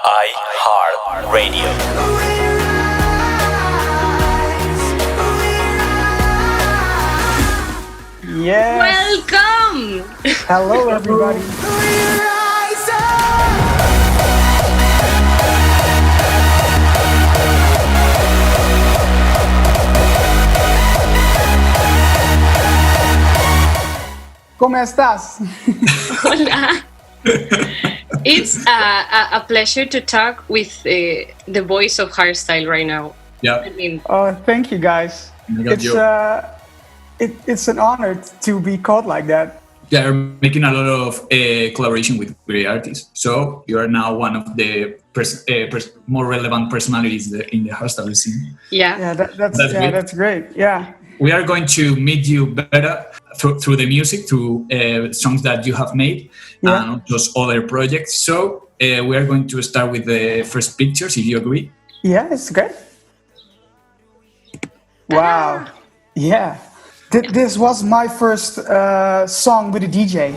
iHeart Radio. Yes. Welcome! Hello, everybody. ¿Cómo estás? Hola. It's a pleasure to talk with the voice of Hardstyle right now. Yeah. I mean, Oh, thank you, guys. It's an honor to be called like that. They're making a lot of collaboration with great artists. So you are now one of the more relevant personalities in the hardstyle scene. yeah. That's great. Yeah. We are going to meet you better through the music, through songs that you have made, and those other projects. So we are going to start with the first pictures, if you agree. Yeah, it's great. Wow. Yeah. This was my first song with a DJ.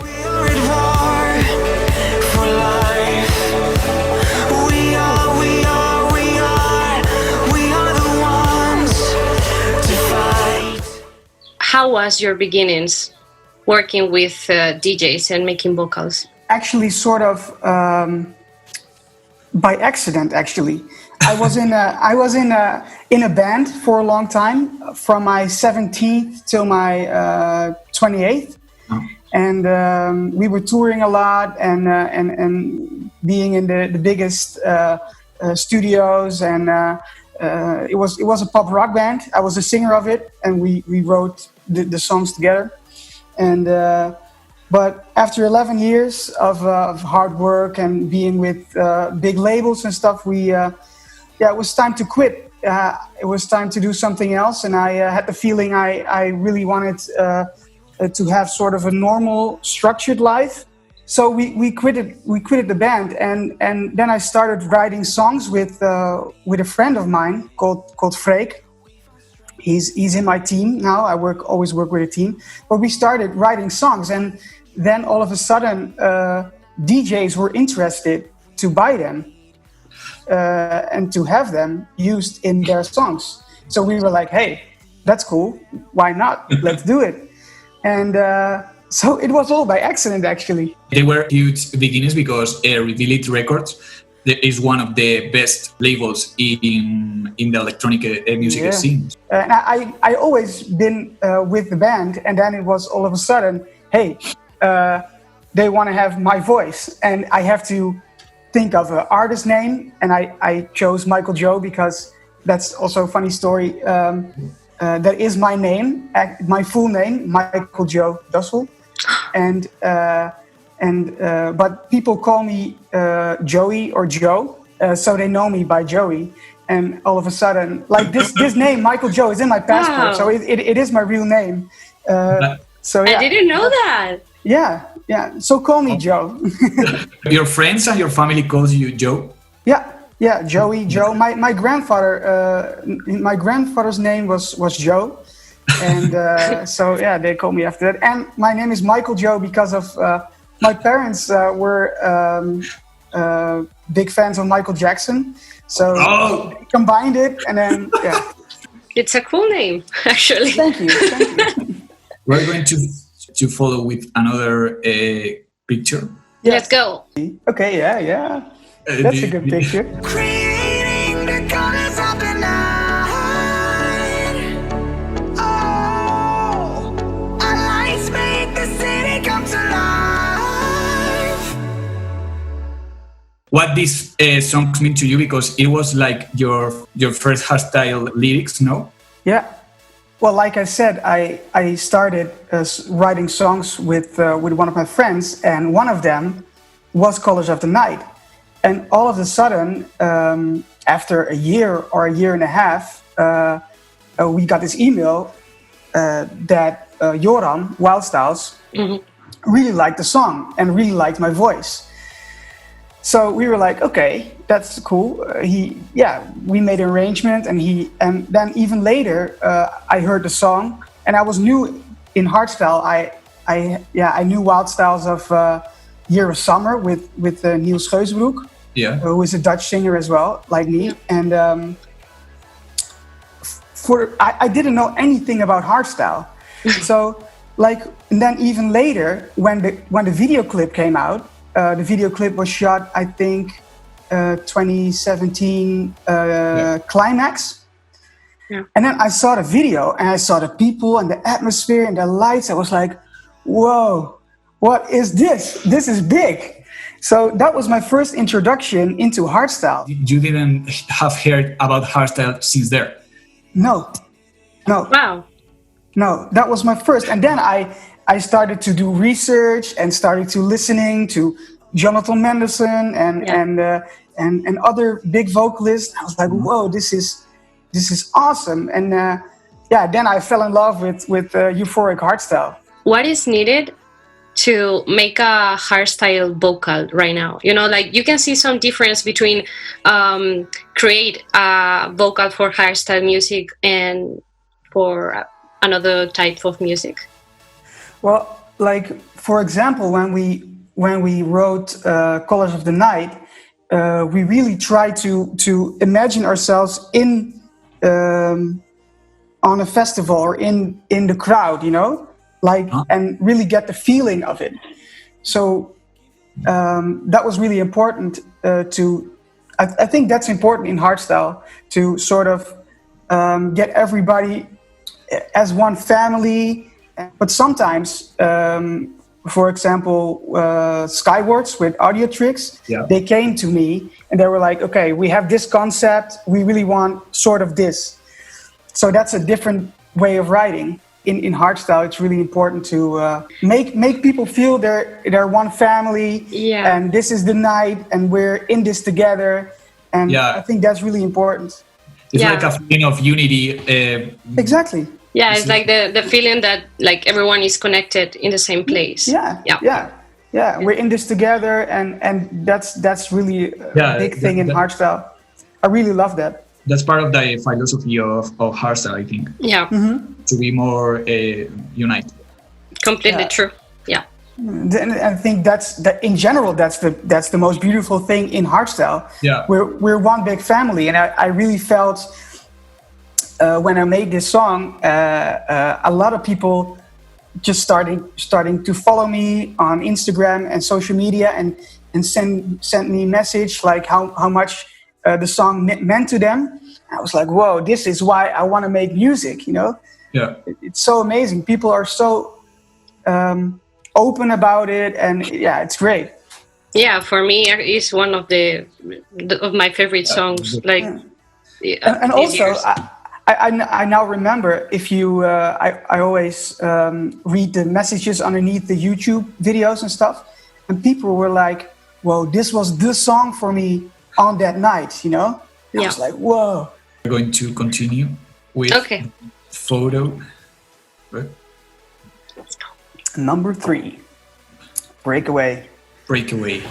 How was your beginnings working with DJs and making vocals? Actually, sort of by accident. Actually, I was in a band for a long time, from my 17th till my 28th, and we were touring a lot and being in the biggest studios, and it was a pop rock band. I was a singer of it, and we wrote the songs together. And but after 11 years of hard work and being with big labels and stuff, it was time to quit. It was time to do something else, and I had the feeling I really wanted to have sort of a normal, structured life. So we quitted the band, and then I started writing songs with a friend of mine called Freek. He's in my team now. I always work with a team, but we started writing songs, and then all of a sudden DJs were interested to buy them and to have them used in their songs. So we were like, hey, that's cool. Why not? Let's do it. And so it was all by accident, actually. They were huge beginnings because Reveal Records is one of the best labels in the electronic music scene. And I always been with the band, and then it was all of a sudden, hey, they want to have my voice, and I have to think of an artist name, and I chose Michael Joe because that's also a funny story. That is my name, my full name, Michael Joe Dussel, and but people call me Joey or Joe, so they know me by Joey. And all of a sudden, like this name, Michael Joe, is in my passport, Wow. so it is my real name. So yeah. I didn't know that. Yeah. So call me Joe. Your friends and your family calls you Joe? Yeah, Joey, Joe. My grandfather's name was Joe, and so yeah, they call me after that. And my name is Michael Joe because of my parents were big fans of Michael Jackson, so they combined it, and then yeah. It's a cool name, actually. Thank you. We're going to follow with another picture. Let's go. Okay, yeah. That's a good picture. Creating the colors of the night. Oh, our lights make the city come to life. What these songs mean to you, because it was like your first hardstyle lyrics, no? Yeah. Well, like I said, I started writing songs with one of my friends, and one of them was Colors of the Night. And all of a sudden, after a year or a year and a half, we got this email that Joram Wildstyles really liked the song and really liked my voice. So we were like, okay, that's cool. We made an arrangement, and then even later, I heard the song, and I was new in hardstyle. I knew Wildstyles of Year of Summer with Niels Geusbroek. who is a Dutch singer as well, like me. And I didn't know anything about hardstyle. So, like, and then even later, when the video clip came out, the video clip was shot, I think, 2017 Climax. Yeah. And then I saw the video and I saw the people and the atmosphere and the lights. I was like, whoa, what is this? This is big. So that was my first introduction into hardstyle. You didn't have heard about hardstyle since there? No. Wow. No, that was my first. And then I started to do research and started to listening to Jonathan Mendelsohn and other big vocalists. I was like, whoa, this is awesome. And then I fell in love with euphoric hardstyle. What is needed to make a hardstyle vocal right now? You know, like you can see some difference between create a vocal for hardstyle music and for another type of music. Well, like for example, when we wrote Colors of the Night, we really tried to imagine ourselves in on a festival or in the crowd, you know, like and really get the feeling of it. So that was really important I think that's important in hardstyle, to sort of get everybody as one family. But sometimes, for example, Skywards with Audio Tricks, they came to me and they were like, okay, we have this concept, we really want sort of this. So that's a different way of writing. In hardstyle, it's really important to make people feel they're one family, and this is the night, and we're in this together. And I think that's really important. It's like a feeling of unity. Exactly. Yeah, it's like the feeling that like everyone is connected in the same place. Yeah. We're in this together, and that's really a big thing in hardstyle. I really love that. That's part of the philosophy of hardstyle, I think. Yeah. Mm-hmm. To be more united. Completely true. Yeah. And I think that in general that's the most beautiful thing in hardstyle. Yeah. We're one big family, and I really felt when I made this song, a lot of people just starting to follow me on Instagram and social media and send me message like how much the song meant to them. I was like, whoa, this is why I want to make music, you know? Yeah. It's so amazing. People are so open about it, and it's great. Yeah, for me, it's one of of my favorite songs. And also, I now remember, if you, I always read the messages underneath the YouTube videos and stuff, and people were like, whoa, this was the song for me on that night, you know? I was like, whoa. We're going to continue with photo. Right. Let's go. Number 3, Breakaway. Breakaway.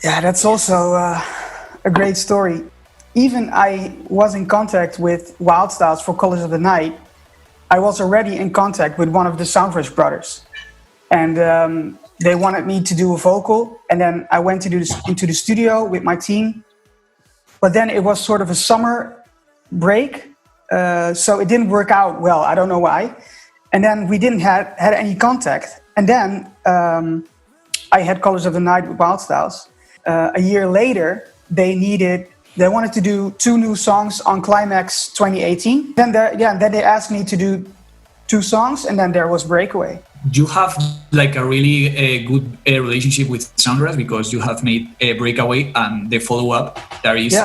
Yeah, that's also a great story. Even I was in contact with Wildstyles for Colors of the Night. I was already in contact with one of the Soundrush brothers. And they wanted me to do a vocal. And then I went into the studio with my team. But then it was sort of a summer break. So it didn't work out well. I don't know why. And then we didn't had any contact. And then I had Colors of the Night with Wildstyles. A year later, they wanted to do 2 new songs on Climax 2018. Then they asked me to do 2 songs, and then there was Breakaway. You have like a really good relationship with Soundrush, because you have made a Breakaway and the follow-up, there is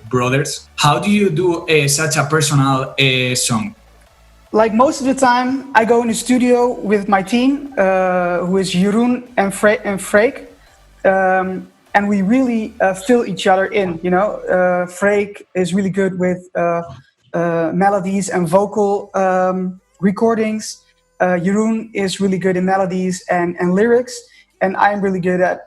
Brothers. How do you do such a personal song? Like most of the time, I go in the studio with my team, who is Jeroen and Freek. and we really fill each other in. You know, Freek is really good with melodies and vocal recordings. Jeroen is really good in melodies and lyrics, and I'm really good at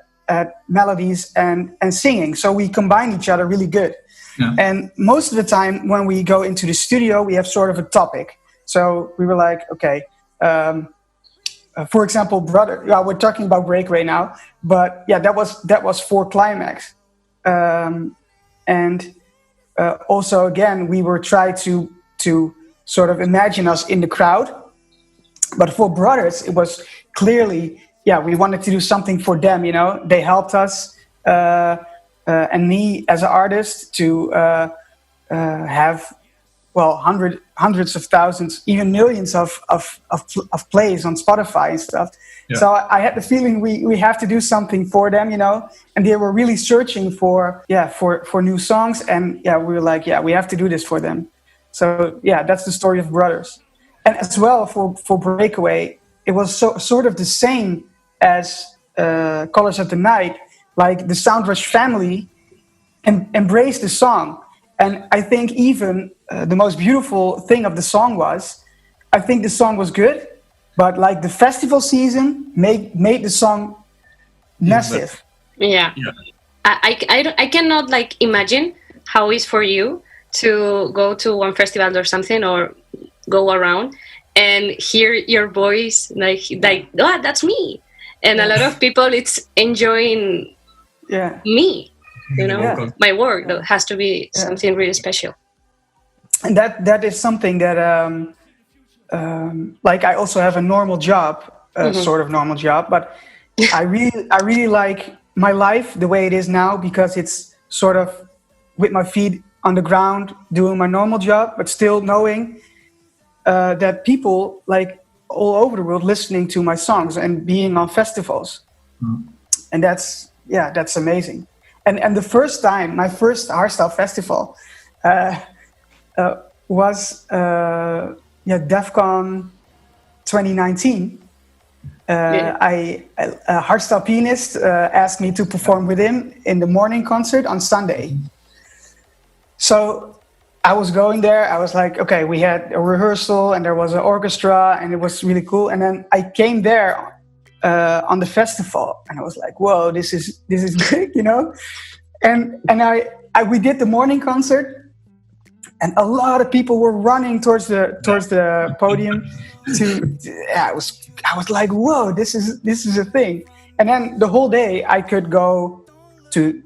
melodies and singing. So we combine each other really good. Yeah. And most of the time when we go into the studio, we have sort of a topic. So we were like, okay, for example, Brother. Yeah, we're talking about Break right now, but yeah, that was for Climax, and also again we were trying to sort of imagine us in the crowd, but for Brothers it was clearly, yeah, we wanted to do something for them. You know, they helped us and me as an artist to have, well, hundreds of thousands, even millions of plays on Spotify and stuff. Yeah. So I had the feeling we have to do something for them, you know, and they were really searching for new songs, and yeah, we were like, yeah, we have to do this for them. So yeah, that's the story of Brothers. And as well for Breakaway, it was sort of the same as Colors of the Night. Like the Soundrush family embraced the song. And I think even the most beautiful thing of the song was, I think the song was good, but like the festival season made the song massive. Yeah. I cannot like imagine how it's for you to go to one festival or something, or go around and hear your voice like oh, that's me. And a lot of people it's enjoying me. You know, my work has to be something really special. And that is something that, like I also have a normal job, sort of normal job, but I really like my life the way it is now, because it's sort of with my feet on the ground, doing my normal job, but still knowing that people like all over the world listening to my songs and being on festivals. And that's amazing. And the first time, my first Hardstyle festival was DEFCON 2019. Hardstyle pianist asked me to perform with him in the morning concert on Sunday. So I was going there. I was like, okay, we had a rehearsal and there was an orchestra and it was really cool. And then I came there on the festival, and I was like, "Whoa, this is big," you know. And we did the morning concert, and a lot of people were running towards the podium. I was like, "Whoa, this is a thing." And then the whole day, I could go to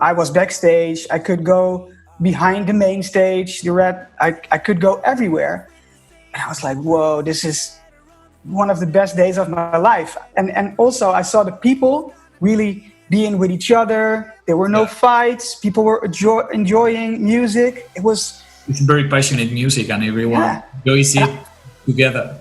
I was backstage. I could go behind the main stage. I could go everywhere, and I was like, "Whoa, this is one of the best days of my life." And also I saw the people really being with each other. There were no fights. People were enjoying music. It's very passionate music, and everyone enjoys it together.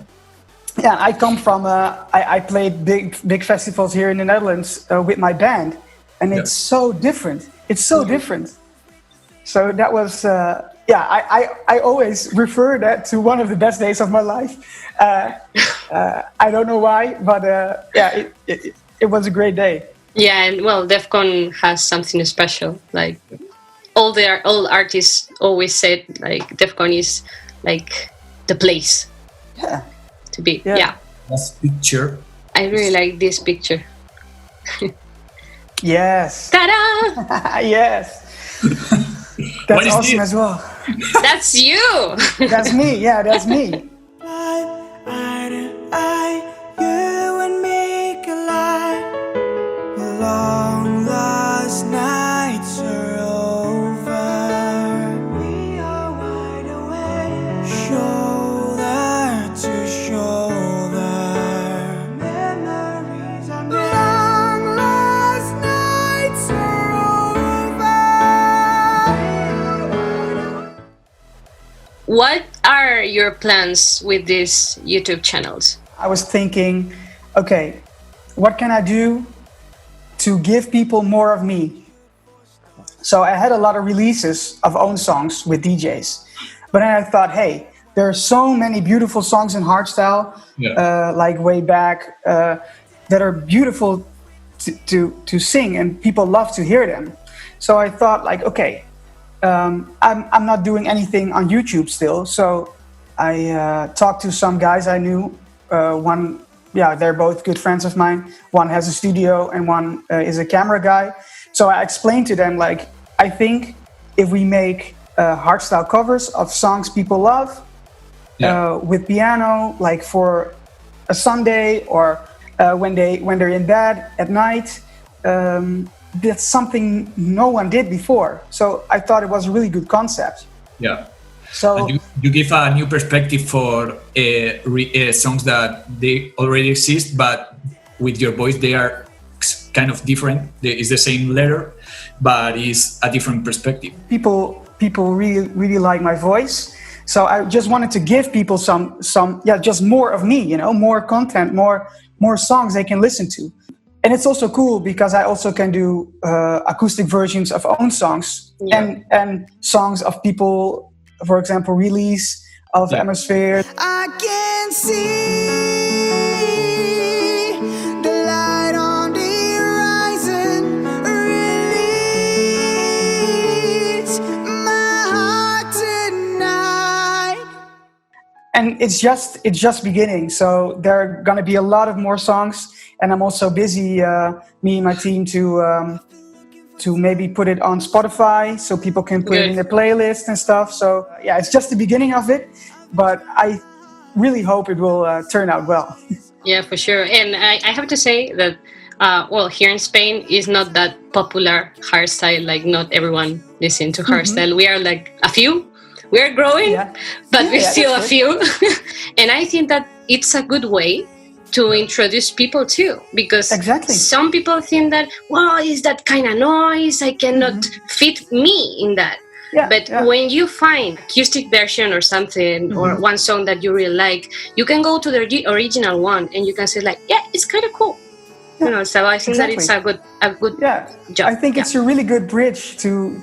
Yeah, I come from I played big festivals here in the Netherlands with my band, and it's so different. It's so different. So that was I always refer that to one of the best days of my life. I don't know why, but it was a great day. Yeah, and well, DEFCON has something special. Like all artists always said, like DEFCON is like the place to be. Yeah. This picture. I really like this picture. Yes. Ta-da! Yes. That's awesome as well. That's you. That's me. Yeah, that's me. You and me collide. Long lost nights are over. We are wide awake, shoulder to shoulder. Memories are made. Long lost nights are over. What are your plans with these YouTube channels? I was thinking, okay, what can I do to give people more of me? So I had a lot of releases of own songs with DJs, but then I thought, hey, there are so many beautiful songs in Hardstyle, like way back, that are beautiful to sing, and people love to hear them. So I thought, like, okay, I'm not doing anything on YouTube still. So I talked to some guys I knew. One, they're both good friends of mine. One has a studio and one is a camera guy. So I explained to them, like, I think if we make hardstyle covers of songs people love, with piano, like for a Sunday or when they're in bed at night, that's something no one did before. So I thought it was a really good concept. Yeah. So you give a new perspective for songs that they already exist, but with your voice they are kind of different. It's the same letter, but it's a different perspective. People really like my voice. So I just wanted to give people some just more of me, you know, more content, more songs they can listen to. And it's also cool because I also can do acoustic versions of own songs and songs of people, for example, release of Atmosphere. I can see the light on the horizon. Release my heart tonight. And it's just beginning. So there are gonna be a lot of more songs, and I'm also busy, me and my team, to maybe put it on Spotify so people can put it in their playlist and stuff. So it's just the beginning of it, but I really hope it will turn out well. Yeah, for sure. And I have to say that, here in Spain is not that popular hardstyle. Like, not everyone listen to hardstyle. We are like a few. We are growing, but we're still a few. And I think that it's a good way to introduce people too, because some people think that, is that kind of noise? I cannot fit me in that. But when you find acoustic version or something, or one song that you really like, you can go to the original one and you can say, like, it's kind of cool. You know, so I think that it's a good job. I think it's a really good bridge to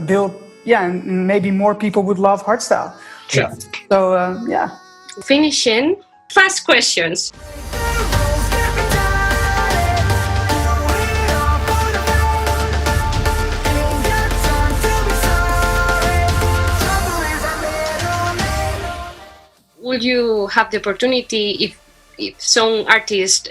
build. And maybe more people would love hardstyle. Sure. So Finishing, fast questions. Would you have the opportunity, if some artist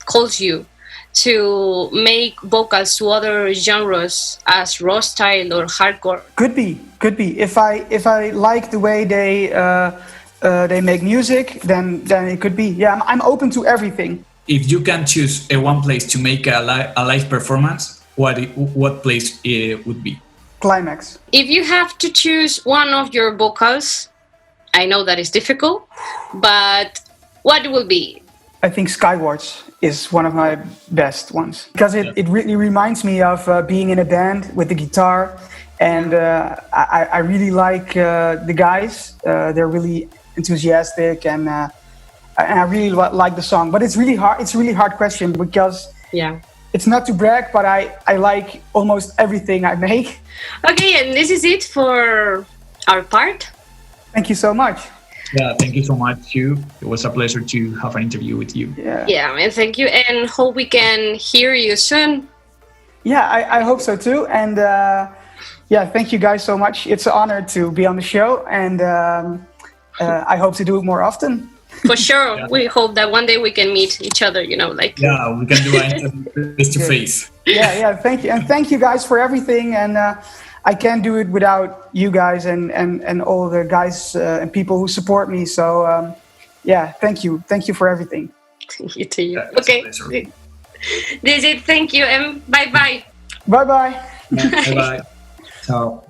calls you to make vocals to other genres as raw style or hardcore? Could be. If I like the way they make music, then it could be. Yeah, I'm open to everything. If you can choose one place to make a live performance, what place would be? Climax. If you have to choose one of your vocals, I know that is difficult, but what will be? I think Skywards is one of my best ones, because it really reminds me of being in a band with the guitar, and I really like the guys. They're really enthusiastic, and I really like the song. But it's really hard. It's a really hard question, because it's not to brag, but I like almost everything I make. Okay, and this is it for our part. Thank you so much. Yeah, thank you so much too. It was a pleasure to have an interview with you. Yeah, and thank you, and hope we can hear you soon. Yeah, I hope so too. And thank you guys so much. It's an honor to be on the show, and I hope to do it more often. For sure. We hope that one day we can meet each other, you know, like. Yeah, we can do an interview face to face. Yeah, thank you. And thank you guys for everything. And I can't do it without you guys and all the guys and people who support me. So, thank you. Thank you for everything. Thank you to you. Okay. This is it. Thank you, and bye-bye. Bye-bye. Bye-bye. Ciao.